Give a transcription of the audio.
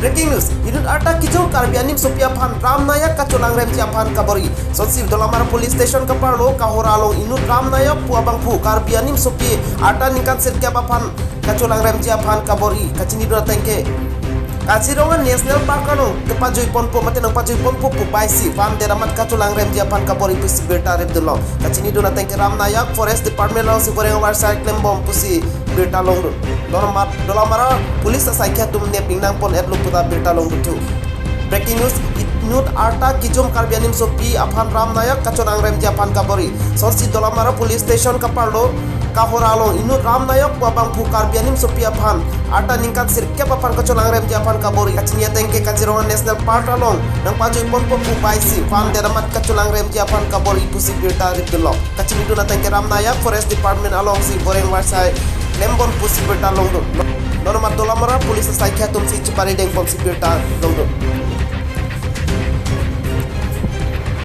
Breaking news, Hidut arta kijong Karbi animsopi aphan Ram Nayak kacholangrem aphan kabori. Sonsi Dolamara Police Station kaparlo kahoralong inut Ram Nayak puabangpu Karbi animsopi arta ningkan sirkep aphan kacholangrem aphan kabori. Kacini dona tengke. Kachirongan National Park kanong kepajui ponpo matenang pajui ponpo pupaisi farm deramat kacholangrem aphan kabori pusi berta repdulong. Kacini dona tengke Ram Nayak Forest Department long si goreng warsai klembom pusi berta longrun. Dolamara Police saikha tumne pingnang pon edlu puta berta long tu. Breaking news, Hidut arta kijom Karbi animsopi aphan Ram Nayak kacholangrem aphan kabori. Sonsi Dolamara Police Station kaparlo kahoralong inut Ram Nayak puabangpu Karbi animsopi aphan arta ningkan sirkep aphan kacholangrem aphan kabori. Kacinia tengke Kachirongan National Park along nang pajui ponpo pupaisi farm deramat kacholangrem aphan kabori pusi berta repdulong. Kacini duna tengke Ram Nayak Forest Department along si goreng warsai lembon pusi berta longdon. Dolamara Police saikha tum si cipari deng pom si berta longdon.